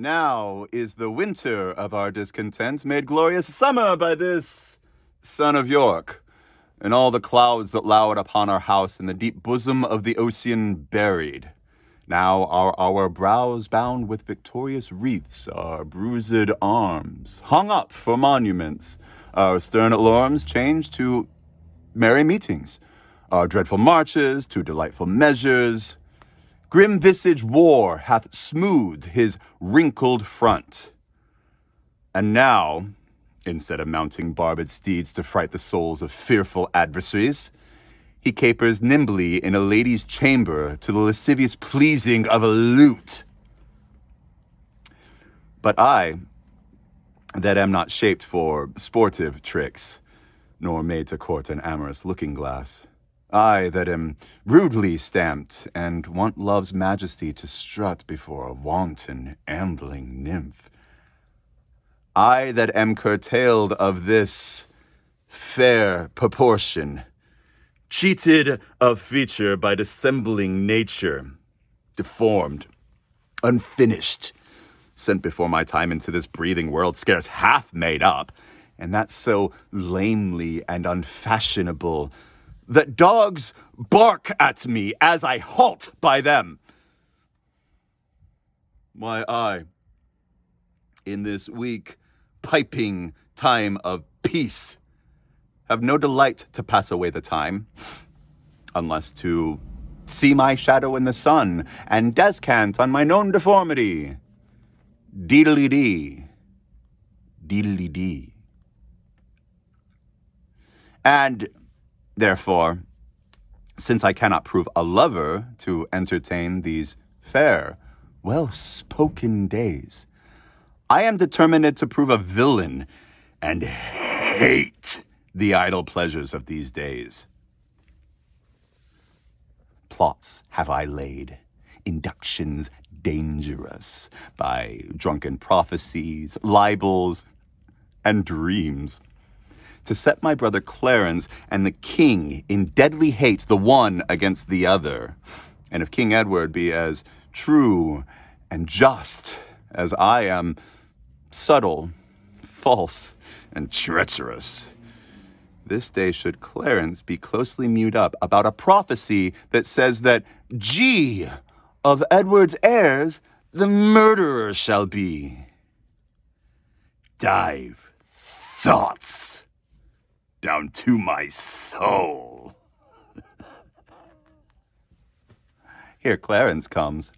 Now is the winter of our discontent made glorious summer by this son of York, and all the clouds that lowered upon our house in the deep bosom of the ocean buried. Now are our brows bound with victorious wreaths, our bruised arms hung up for monuments, our stern alarms changed to merry meetings, our dreadful marches to delightful measures. Grim visage war hath smoothed his wrinkled front. And now, instead of mounting barbed steeds to fright the souls of fearful adversaries, he capers nimbly in a lady's chamber to the lascivious pleasing of a lute. But I, that am not shaped for sportive tricks, nor made to court an amorous looking-glass, I that am rudely stamped, and want love's majesty to strut before a wanton ambling nymph. I that am curtailed of this fair proportion, cheated of feature by dissembling nature, deformed, unfinished, sent before my time into this breathing world scarce half made up, and that so lamely and unfashionable that dogs bark at me as I halt by them. Why, I, in this weak, piping time of peace, have no delight to pass away the time, unless to see my shadow in the sun and descant on my known deformity. Deedly-dee, deedly-dee. And therefore, since I cannot prove a lover to entertain these fair, well-spoken days, I am determined to prove a villain and hate the idle pleasures of these days. Plots have I laid, inductions dangerous, by drunken prophecies, libels, and dreams, to set my brother Clarence and the king in deadly hate the one against the other, and if King Edward be as true and just as I am subtle, false, and treacherous, this day should Clarence be closely mewed up about a prophecy that says that G of Edward's heirs the murderer shall be. Dive thoughts down to my soul. Here Clarence comes.